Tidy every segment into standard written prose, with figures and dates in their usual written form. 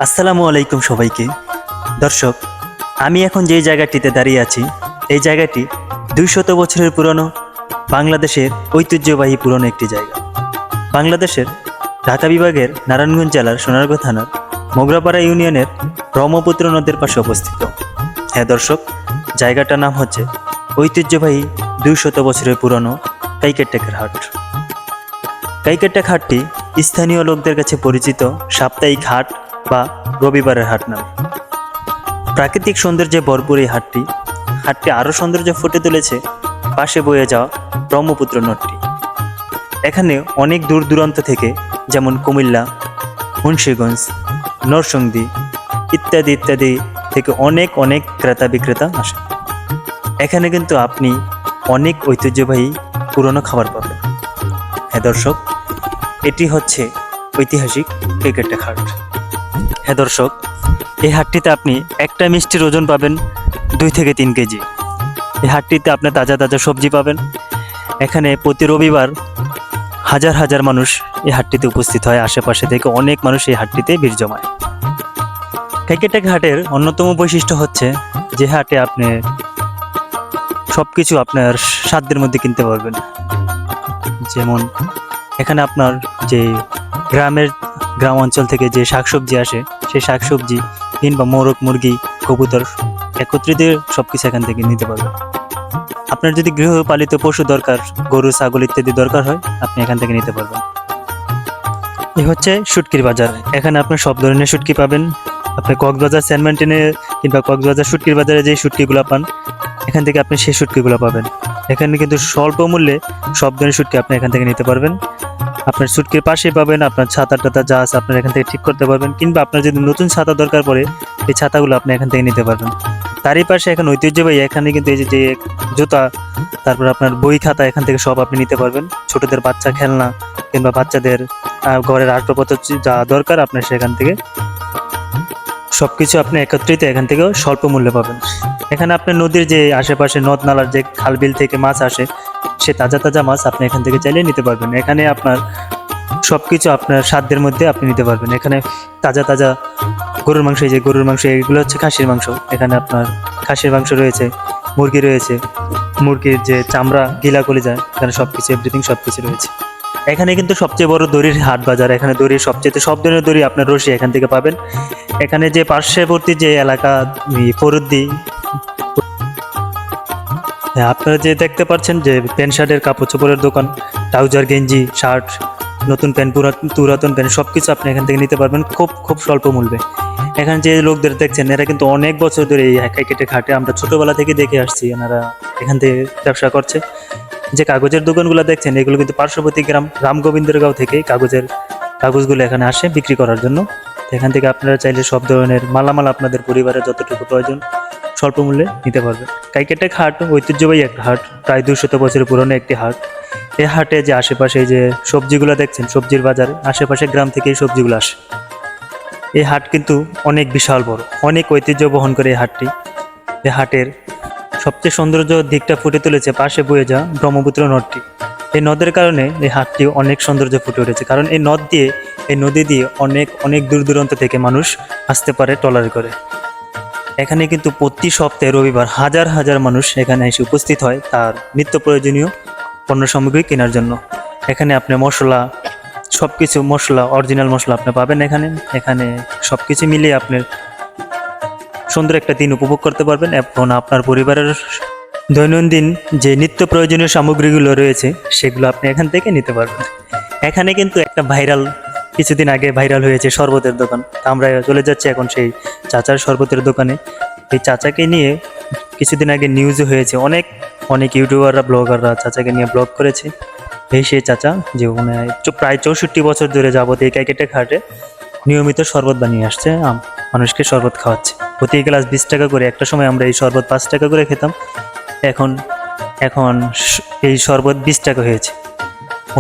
আসসালামু আলাইকুম সবাইকে। দর্শক, আমি এখন যে জায়গাটিতে দাঁড়িয়ে আছি, এই জায়গাটি 200 বছরের পুরনো বাংলাদেশের ঐতিহ্যবাহী পুরনো একটি জায়গা। বাংলাদেশের ঢাকা বিভাগের নারায়ণগঞ্জ জেলার সোনারগাঁও থানার মোগরাপাড়া ইউনিয়নের ব্রহ্মপুত্র নদের পাশে অবস্থিত। হ্যাঁ দর্শক, জায়গাটার নাম হচ্ছে ঐতিহ্যবাহী 200 বছরের পুরনো কাইকেরটেকের হাট। কাইকেরটেক হাটটি স্থানীয় লোকদের কাছে পরিচিত সাপ্তাহিক হাট বা রবিবারের হাট নামে। প্রাকৃতিক সৌন্দর্যে ভরপুর এই হাটটি আরও সৌন্দর্য ফুটে তুলেছে পাশে বয়ে যাওয়া ব্রহ্মপুত্র নদটি। এখানে অনেক দূর দূরান্ত থেকে, যেমন কুমিল্লা, মুন্সিগঞ্জ, নরসিংদী ইত্যাদি ইত্যাদি থেকে অনেক ক্রেতা বিক্রেতা আসে। এখানে কিন্তু আপনি অনেক ঐতিহ্যবাহী পুরনো খাবার পাবেন। হ্যাঁ দর্শক, এটি হচ্ছে ঐতিহাসিক কাইকেরটেক হাট। হ্যাঁ দর্শক, এই হাটটিতে আপনি একটা মিষ্টির ওজন পাবেন 2 থেকে 3 কেজি। এই হাটটিতে আপনি তাজা তাজা সবজি পাবেন। এখানে প্রতি রবিবার হাজার হাজার মানুষ এই হাটটিতে উপস্থিত হয়। আশেপাশে থেকে অনেক মানুষ এই হাটটিতে ভিড় জমায়। কাইকেরটেক হাটের অন্যতম বৈশিষ্ট্য হচ্ছে যে হাটে আপনি সব কিছু আপনার সাধ্যের মধ্যে কিনতে পারবেন। যেমন এখানে আপনার যে গ্রাম অঞ্চল থেকে যে শাকসবজি আসে, সেই শাকসবজি কিংবা মোরগ, মুরগি, কবুতর একত্রিত সব কিছু এখান থেকে নিতে পারবেন। আপনার যদি গৃহপালিত পশু দরকার, গরু, ছাগল ইত্যাদি দরকার হয়, আপনি এখান থেকে নিতে পারবেন। এই হচ্ছে শুটকির বাজার। এখানে আপনার সব ধরনের শুটকি পাবেন। আপনি কক্সবাজার সেন্ট মার্টিনে কিংবা কক্সবাজার শুটকির বাজারে যে শুটকিগুলো পান, এখান থেকে আপনি সেই শুটকিগুলো পাবেন। এখানে কিন্তু স্বল্প মূল্যে সব ধরনের শুটকি আপনি এখান থেকে নিতে পারবেন। আপনার শুটকির পাশেই পাবেন আপনার ছাতা টাতা যা আছে আপনার এখান থেকে ঠিক করতে পারবেন, কিংবা আপনার যদি নতুন ছাতা দরকার পড়ে, এই ছাতাগুলো আপনি এখান থেকে নিতে পারবেন। তারই পাশে এখন ঐতিহ্যবাহী এখানে কিন্তু এই যে জুতা, তারপর আপনার বই খাতা এখান থেকে সব আপনি নিতে পারবেন। ছোটদের বাচ্চা খেলনা কিংবা বাচ্চাদের ঘরের আসবাবপত্র যা দরকার আপনার সেখান থেকে সব কিছু আপনি একত্রিত এখান থেকেও স্বল্প মূল্যে পাবেন। এখানে আপনার নদীর যে আশেপাশে নদ নালার যে খাল বিল থেকে মাছ আসে, সে তাজা তাজা মাছ আপনি এখান থেকে চাইলে নিতে পারবেন। এখানে আপনার সব কিছু আপনার সাধ্যের মধ্যে আপনি নিতে পারবেন। এখানে তাজা তাজা গরুর মাংস, এই যে গরুর মাংস, এগুলো হচ্ছে খাসির মাংস। এখানে আপনার খাসির মাংস রয়েছে, মুরগি রয়েছে, মুরগির যে চামড়া, গিলা কলিজা, এখানে সব কিছু এভরিথিং সব কিছু রয়েছে। এখানে কিন্তু সবচেয়ে বড় দড়ির হাট বাজার। এখানে দড়ির সব ধরনের দড়ি আপনার রশি এখান থেকে পাবেন। এখানে যে পার্শ্ববর্তী যে এলাকা ফরুদ্দি, আপনারা যে দেখতে পাচ্ছেন যে প্যান্ট শার্টের কাপড় চোপড়ের দোকান, ট্রাউজার, গেঞ্জি, শার্ট, নতুন প্যান্ট, পুরাতন প্যান্ট সব কিছু আপনি এখান থেকে নিতে পারবেন খুব স্বল্প মূল্যে। এখানে যে লোকদের দেখছেন, এরা কিন্তু অনেক বছর ধরে এই কাইকেরটেক হাটে, আমরা ছোটোবেলা থেকে দেখে আসছি, এনারা এখান থেকে ব্যবসা করছে। যে কাগজের দোকানগুলো দেখছেন, এগুলো কিন্তু পার্শ্ববর্তী গ্রাম রামগোবিন্দের গাঁও থেকে কাগজগুলো এখানে আসে বিক্রি করার জন্য। এখান থেকে আপনারা চাইলে সব ধরনের মালামাল আপনাদের পরিবারের যতটুকু প্রয়োজন স্বল্প মূল্যে নিতে পারবেন। কাইকেরটেক হাট ঐতিহ্যবাহী একটা হাট, প্রায় 200 বছরের পুরনো একটি হাট। এই হাটে যে আশেপাশে যে সবজিগুলো দেখছেন, সবজির বাজার, আশেপাশে গ্রাম থেকে এই সবজিগুলো আসে। এই হাট কিন্তু অনেক বিশাল বড়, অনেক ঐতিহ্য বহন করে এই হাটটি। এই হাটের সবচেয়ে সৌন্দর্য দিকটা ফুটে তুলেছে পাশে বয়ে যাওয়া ব্রহ্মপুত্র নদটি। এই নদের কারণে এই হাটটি অনেক সৌন্দর্য ফুটে উঠেছে, কারণ এই নদী দিয়ে অনেক দূর দূরান্ত থেকে মানুষ আসতে পারে ট্রলারে করে। এখানে কিন্তু প্রতি সপ্তাহে রবিবার হাজার হাজার মানুষ এখানে এসে উপস্থিত হয় তার নিত্য প্রয়োজনীয় পণ্য সামগ্রী কেনার জন্য। এখানে আপনি মশলা, সব কিছু মশলা, অরিজিনাল মশলা আপনি পাবেন এখানে সব কিছু মিলিয়ে আপনার সুন্দর একটা দিন উপভোগ করতে পারবেন এবং আপনার পরিবারের দৈনন্দিন যে নিত্য প্রয়োজনীয় সামগ্রীগুলো রয়েছে সেগুলো আপনি এখান থেকে নিতে পারবেন। এখানে কিন্তু একটা কিছুদিন আগে ভাইরাল হয়েছে শরবতের দোকান। আমরা চলে যাচ্ছি এখন সেই চাচার শরবতের দোকানে। এই চাচাকে নিয়ে কিছুদিন আগে নিউজও হয়েছে, অনেক ইউটিউবাররা, ব্লগাররা চাচাকে নিয়ে ব্লগ করেছে। সেই চাচা যে প্রায় 64 বছর ধরে যাবত এই কাইকেরটেক হাটে নিয়মিত শরবত বানিয়ে আসছে, মানুষকে শরবত খাওয়াচ্ছে। প্রতি গ্লাস 20 টাকা করে। একটা সময় আমরা এই শরবত 5 টাকা করে খেতাম, এখন এই শরবত 20 টাকা হয়েছে।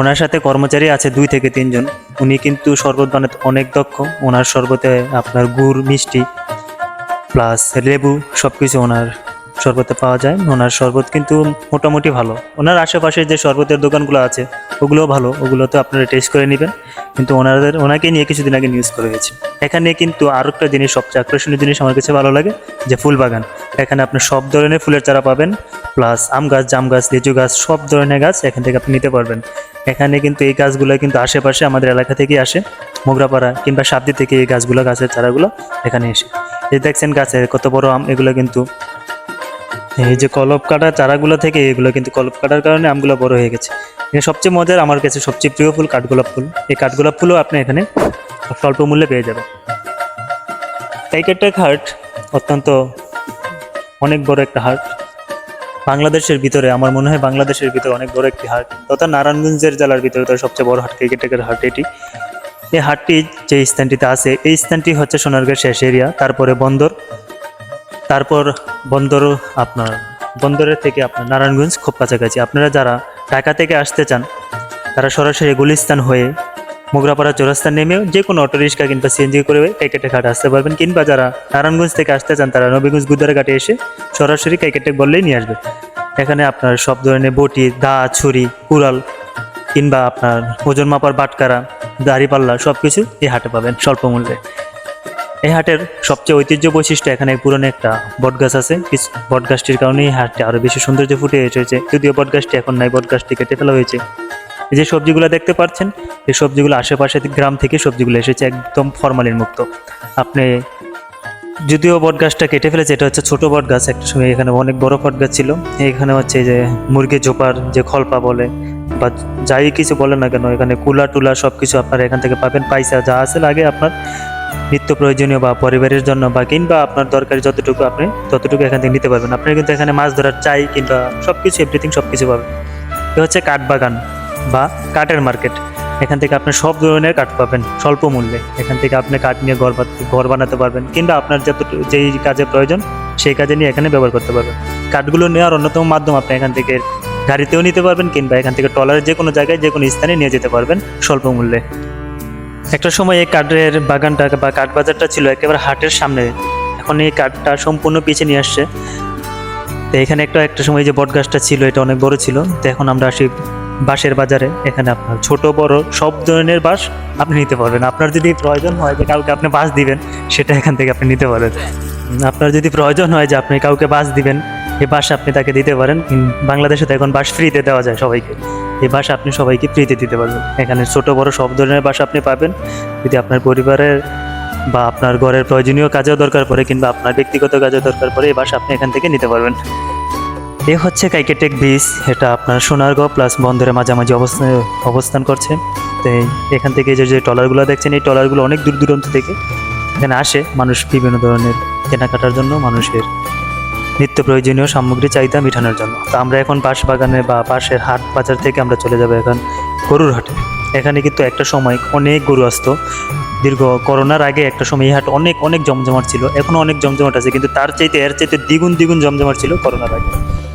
ওনার সাথে কর্মচারী আছে 2 থেকে 3 জন। উনি কিন্তু শরবত বানাতে অনেক দক্ষ। ওনার শরবতে আপনার গুড়, মিষ্টি প্লাস লেবু সব কিছু ওনার শরবতে পাওয়া যায়। ওনার শরবত কিন্তু মোটামুটি ভালো। ওনার আশেপাশে যে শরবতের দোকানগুলো আছে ওগুলোও ভালো, ওগুলো তো আপনারা টেস্ট করে নেবেন। কিন্তু ওনাকে নিয়ে কিছুদিন আগে নিউজ করে হয়েছে। এখানে কিন্তু আরও একটা জিনিস, সবচেয়ে আকর্ষণীয় জিনিস আমার কাছে ভালো লাগে, যে ফুল বাগান। এখানে আপনি সব ধরনের ফুলের চারা পাবেন, প্লাস আম গাছ, জাম গাছ, লিচু গাছ, সব ধরনের গাছ এখান থেকে আপনি নিতে পারবেন। এখানে কিন্তু এই গাছগুলো কিন্তু আশেপাশে আমাদের এলাকা থেকেই আসে, মোগরাপাড়া কিংবা সাবদি থেকে এই গাছগুলো, গাছের চারাগুলো এখানে এসে। এই দেখছেন গাছের কত বড় আম, এগুলো কিন্তু এই যে কলপ কাটা চারাগুলো থেকে, এগুলো কিন্তু কলপ কাটার কারণে আমগুলো বড় হয়ে গেছে। এখানে সবচেয়ে মজার, আমার কাছে সবচেয়ে প্রিয় ফুল কাঠগোলাপ ফুল। এই কাঠগোলাপ ফুলও আপনি এখানে স্বল্প মূল্যে পেয়ে যাবেন। কাইকেটেক হাট অত্যন্ত অনেক বড় একটা হাট বাংলাদেশের ভিতরে, আমার মনে হয় বাংলাদেশের ভিতরে অনেক বড় একটি হাট, তথা নারায়ণগঞ্জের জেলার ভিতরে তার সবচেয়ে বড় হাট কাইকেটেকের হাট এটি। এই হাটটি যে স্থানটিতে আছে, এই স্থানটি হচ্ছে সোনারগাঁও শেষ এরিয়া, তারপরে বন্দর, তারপর বন্দর, আপনার বন্দরের থেকে আপনার নারায়ণগঞ্জ খুব কাছাকাছি। আপনারা যারা ঢাকা থেকে আসতে চান তারা সরাসরি গুলিস্তান হয়ে মোগরাপাড়া চৌরাস্তা নেমেও যে কোনো অটোরিক্সা কিংবা সিএনজি করে কাইকেটেক ঘাটে আসতে পারবেন, কিংবা যারা নারায়ণগঞ্জ থেকে আসতে চান তারা নবীগঞ্জ গুদারা ঘাটে এসে সরাসরি কাইকেটেক বললেই নিয়ে আসবে। এখানে আপনার সব ধরনের বটি, দা, ছুরি, কুড়াল কিংবা আপনার ওজন মাপার বাটকারা, দাড়িপাল্লা সব কিছু এই হাটে পাবেন স্বল্প মূল্যে। এই হাটের সবচেয়ে ঐতিহ্য বৈশিষ্ট্য, এখানে পুরনো একটা বটগাছ আছে। বটগাছটির কারণে এই হাটটি আরও বেশি সৌন্দর্য ফুটে এসেছে, যদিও বটগাছটি এখন নাই, বটগাছটি কেটে ফেলা হয়েছে। এই যে সবজিগুলো দেখতে পাচ্ছেন, এই সবজিগুলো আশেপাশে গ্রাম থেকে সবজিগুলো এসেছে, একদম ফরমালিন মুক্ত। আপনি যদিও বটগাছটা কেটে ফেলেছে, এটা হচ্ছে ছোট বটগাছ, একটা সময় এখানে অনেক বড় বটগাছ ছিল। এখানে হচ্ছে যে মুরগি ঝোপার যে খলপা বলে বা যাই কিছু বলে না কেন, এখানে কুলা টুলা সব কিছু আপনারা এখান থেকে পাবেন। পয়সা যা আছে লাগে আপনার নিত্য প্রয়োজনীয় বা পরিবারের জন্য বা কিংবা আপনার দরকারি যতটুকু, আপনি ততটুকু এখান থেকে নিতে পারবেন। আপনারা কিন্তু এখানে মাছ ধরার চাই কিংবা সব কিছু, এভরিথিং সব কিছু পাবেন। এ হচ্ছে কাঠ বাগান বা কাঠের মার্কেট। এখান থেকে আপনি সব ধরনের কাঠ পাবেন স্বল্প মূল্যে। এখান থেকে আপনি কাঠ নিয়ে ঘর বানাতে পারবেন, কিংবা আপনার যেই কাজে প্রয়োজন সেই কাজে নিয়ে এখানে ব্যবহার করতে পারবেন। কাঠগুলো নেওয়ার অন্যতম মাধ্যম, আপনি এখান থেকে গাড়িতেও নিতে পারবেন, কিংবা এখান থেকে ট্রলারে যে কোনো জায়গায় যে কোনো স্থানে নিয়ে যেতে পারবেন স্বল্প মূল্যে। একটা সময় এই কাঠের বাগানটা বা কাঠ বাজারটা ছিল একেবারে হাটের সামনে, এখন এই কাঠটা সম্পূর্ণ পিছিয়ে নিয়ে আসছে। তো এখানে একটা সময় যে বট গাছটা ছিল এটা অনেক বড় ছিল। তো এখন আমরা আসি বাঁশের বাজারে। এখানে আপনার ছোট বড় সব ধরনের বাঁশ আপনি নিতে পারবেন। আপনার যদি প্রয়োজন হয় যে কাউকে আপনি বাঁশ দিবেন, সেটা এখান থেকে আপনি নিতে পারেন। আপনার যদি প্রয়োজন হয় যে আপনি কাউকে বাঁশ দিবেন, এই বাঁশ আপনি তাকে দিতে পারেন। বাংলাদেশে তো এখন বাঁশ ফ্রিতে দেওয়া যায় সবাইকে, এই বাঁশ আপনি সবাইকে ফ্রিতে দিতে পারবেন। এখানে ছোট বড় সব ধরনের বাঁশ আপনি পাবেন। যদি আপনার পরিবারের বা আপনার ঘরের প্রয়োজনীয় কাজেও দরকার পড়ে কিংবা আপনার ব্যক্তিগত কাজেও দরকার পড়ে, এই বাঁশ আপনি এখান থেকে নিতে পারবেন। এ হচ্ছে কাইকেটেক ব্রিজ, এটা আপনার সোনারগাঁও প্লাস বন্দরের মাঝামাঝি অবস্থান করছে। তো এখান থেকে যে ট্রলারগুলো দেখছেন, এই ট্রলারগুলো অনেক দূর দূরান্ত থেকে এখানে আসে মানুষ বিভিন্ন ধরনের কেনাকাটার জন্য, মানুষের নিত্য প্রয়োজনীয় সামগ্রী চাহিদা মেটানোর জন্য। তো আমরা এখন বাঁশ বাগানে বা বাঁশের হাট বাজার থেকে আমরা চলে যাবো এখন গরুর হাটে। এখানে কিন্তু একটা সময় অনেক গরু আসতো, দীর্ঘ করোনার আগে একটা সময় এই হাট অনেক অনেক জমজমাট ছিল। এখনও অনেক জমজমাট আছে, কিন্তু এর চাইতে দ্বিগুণ জমজমাট ছিল করোনার আগে।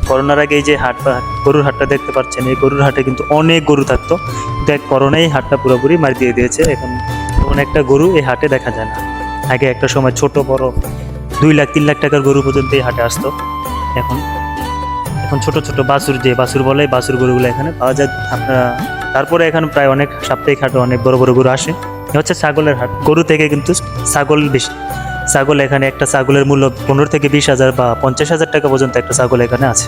করোনার আগে এই যে হাট বা গরুর হাটটা দেখতে পাচ্ছেন, এই গরুর হাটে কিন্তু অনেক গরু থাকতো, কিন্তু করোনায় হাটটা পুরোপুরি মারি দিয়ে দিয়েছে। এখন একটা গরু এই হাটে দেখা যায় না। আগে একটা সময় ছোট বড় 2 লাখ 3 লাখ টাকার গরু পর্যন্ত এই হাটে আসতো। এখন ছোট ছোট বাছুর বলে, বাছুর গরুগুলো এখানে পাওয়া যায় আপনারা। তারপরে এখানে প্রায় অনেক সাপ্তাহিক হাটে অনেক বড় বড় গরু আসে। হচ্ছে ছাগলের হাট, গরু থেকে কিন্তু ছাগল বেশি। ছাগল এখানে একটা ছাগলের মূল্য 15 থেকে 20,000 বা 50,000 টাকা পর্যন্ত একটা ছাগল এখানে আছে।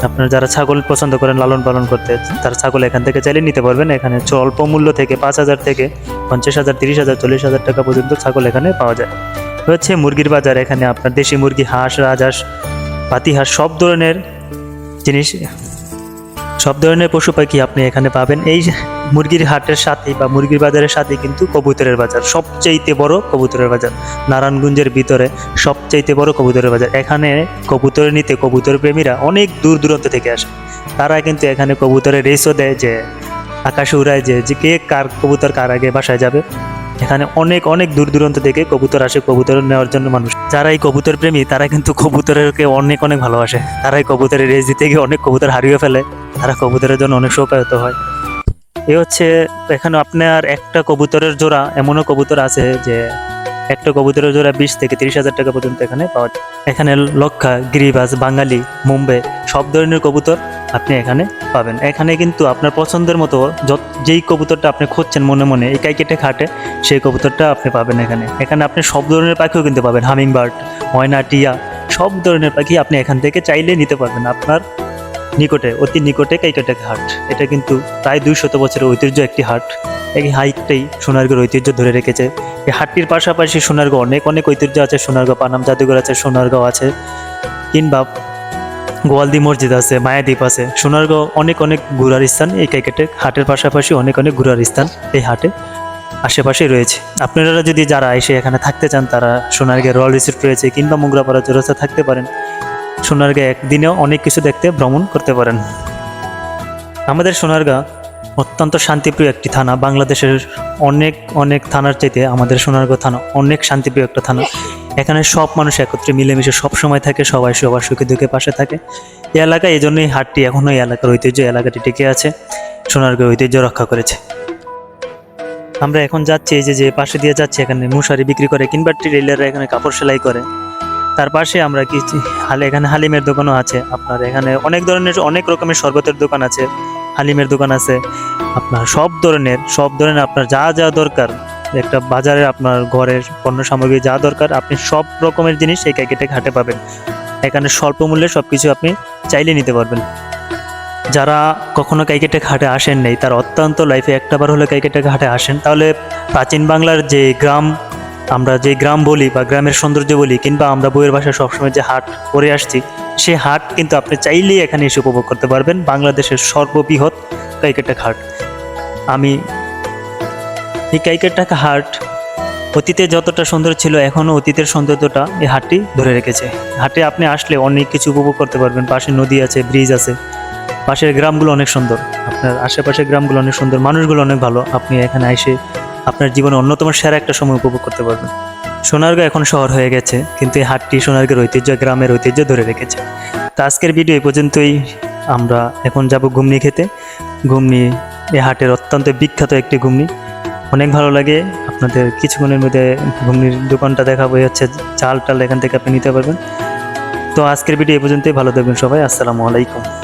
আপনারা যারা ছাগল পছন্দ করেন লালন পালন করতে, তারা ছাগল এখান থেকে চাইলে নিতে পারবেন। এখানে অল্প মূল্য থেকে 5,000 থেকে 50,000, 30,000, 40,000 টাকা পর্যন্ত ছাগল এখানে পাওয়া যায়। হচ্ছে মুরগির বাজার, এখানে আপনার দেশি মুরগি, হাঁস, রাজহাঁস, পাতি হাঁস, সব ধরনের জিনিস, সব ধরনের পশু পাখি আপনি এখানে পাবেন। এই মুরগির হাটের সাথে বা মুরগির বাজারের সাথে কিন্তু কবুতরের বাজার, সবচাইতে বড় কবুতরের বাজার নারায়ণগঞ্জের ভিতরে, সবচাইতে বড় কবুতরের বাজার। এখানে কবুতর নিতে কবুতর প্রেমীরা অনেক দূর দূরান্ত থেকে আসে। তারা কিন্তু এখানে কবুতরের রেসও দেয়, যে আকাশে উড়ায় যে কে কার কবুতর কার আগে বাসায় যাবে। এখানে অনেক অনেক দূর দূরান্ত থেকে কবুতর আসে কবুতর নেওয়ার জন্য মানুষ। যারা এই কবুতর প্রেমী তারা কিন্তু কবুতরকে অনেক অনেক ভালোবাসে। তারা এই কবুতরের রেস দিতে গিয়ে অনেক কবুতর হারিয়ে ফেলে, তারা কবুতরের জন্য অনেক শোকাহত হয়। এ হচ্ছে এখানে আপনার একটা কবুতরের জোড়া, এমনও কবুতর আছে যে একটা কবুতরের জোড়া 20 থেকে 30,000 টাকা পর্যন্ত এখানে পাওয়া যায়। এখানে লক্ষা, গিরিবাজ, বাঙালি, মুম্বাই সব ধরনের কবুতর আপনি এখানে পাবেন। এখানে কিন্তু আপনার পছন্দের মতো যেই কবুতরটা আপনি খুঁজছেন মনে মনে এই কাইকেটে খাটে, সেই কবুতরটা আপনি পাবেন এখানে। এখানে আপনি সব ধরনের পাখিও কিন্তু পাবেন, হামিং বার্ড, ময়না, টিয়া, সব ধরনের পাখি আপনি এখান থেকে চাইলে নিতে পারবেন আপনার নিকটে, অতি নিকটে কাইকেটে হাট। এটা কিন্তু প্রায় 200 বছরের ঐতিহ্য একটি হাট। এই হাটটাই সোনারগাঁওর ঐতিহ্য ধরে রেখেছে। এই হাটটির পাশাপাশি সোনারগাঁও অনেক অনেক ঐতিহ্য আছে। সোনারগাঁও পানাম জাদুঘর আছে, সোনারগাঁও আছে, কিংবা গোয়ালদি মসজিদ আছে, মায়াদ্বীপ আছে। সোনারগাঁও অনেক অনেক ঘোরার স্থান, এই ক্রিকেটের হাটের পাশাপাশি অনেক অনেক ঘোরার স্থান এই হাটে আশেপাশে রয়েছে। আপনারা যদি যারা এসে এখানে থাকতে চান তারা সোনারগাঁও রয়্যাল রিসোর্ট রয়েছে, কিংবা মুগরাপাড়া চৌরাস্তা থাকতে পারেন। সোনারগাঁও একদিনেও অনেক কিছু দেখতে ভ্রমণ করতে পারেন। আমাদের সোনারগাঁও অত্যন্ত শান্তিপ্রিয় একটি থানা। বাংলাদেশের অনেক অনেক থানার চাইতে আমাদের সোনারগাঁও থানা অনেক শান্তিপ্রিয় একটা থানা। এখানে সব মানুষ একত্রে মিলেমিশে সব সময় থাকে, সবাই সবার সুখে দুঃখে পাশে থাকে। এই এলাকায় এই জন্যই হাটটি এখনও এই এলাকার ঐতিহ্য, এলাকাটি টিকে আছে, সোনারগাঁও ঐতিহ্য রক্ষা করেছে। আমরা এখন যাচ্ছি, এই যে পাশে দিয়ে যাচ্ছি, এখানে মশারি বিক্রি করে, কিংবা টেলাররা এখানে কাপড় সেলাই করে। তার পাশে আমরা কিছু এখানে হালিমের দোকানও আছে। আপনার এখানে অনেক ধরনের অনেক রকমের শরবতের দোকান আছে, হালিমের দোকান আছে। আপনার সব ধরনের আপনার যা যা দরকার, একটা বাজারে আপনার ঘরের পণ্য সামগ্রী যা দরকার আপনি সব রকমের জিনিস এই ক্রিকেটে ঘাটে পাবেন। এখানে স্বল্প মূল্যে সব কিছু আপনি চাইলে নিতে পারবেন। যারা কখনো ক্রিকেটে ঘাটে আসেন নাই, তারা অত্যন্ত লাইফে একটাবার হলে ক্রিকেটে ঘাটে আসেন, তাহলে প্রাচীন বাংলার যে গ্রাম, আমরা যে গ্রাম বলি বা গ্রামের সৌন্দর্য বলি, কিংবা আমরা বইয়ের ভাষায় সবসময় যে হাট পরে আসছি, সেই হাট কিন্তু আপনি চাইলেই এখানে এসে উপভোগ করতে পারবেন। বাংলাদেশের সর্ববৃহৎ ক্রিকেটে হাট। আমি এই ক্রিকেটে হাট অতীতে যতটা সুন্দর ছিল, এখনও অতীতের সৌন্দর্যটা এই হাটটি ধরে রেখেছে। হাটে আপনি আসলে অনেক কিছু উপভোগ করতে পারবেন। পাশে নদী আছে, ব্রিজ আছে, পাশের গ্রামগুলো অনেক সুন্দর, আপনার আশেপাশের গ্রামগুলো অনেক সুন্দর, মানুষগুলো অনেক ভালো। আপনি এখানে এসে আপনার জীবনে অন্যতম সেরা একটা সময় উপভোগ করতে পারবেন। সোনারগাঁও এখন শহর হয়ে গেছে, কিন্তু এই হাটটি সোনারগাঁওর ঐতিহ্য, গ্রামের ঐতিহ্য ধরে রেখেছে। তো আজকের ভিডিও এই পর্যন্তই। আমরা এখন যাব ঘুগনি খেতে। ঘুগনি এই হাটের অত্যন্ত বিখ্যাত একটি ঘুগনি, অনেক ভালো লাগে। আপনাদের কিছুক্ষণের মধ্যে ঘুগনির দোকানটা দেখাবো, হচ্ছে চাল টাল এখান থেকে আপনি নিতে পারবেন। তো আজকের ভিডিও এই পর্যন্তই। ভালো থাকবেন সবাই। আসসালামু আলাইকুম।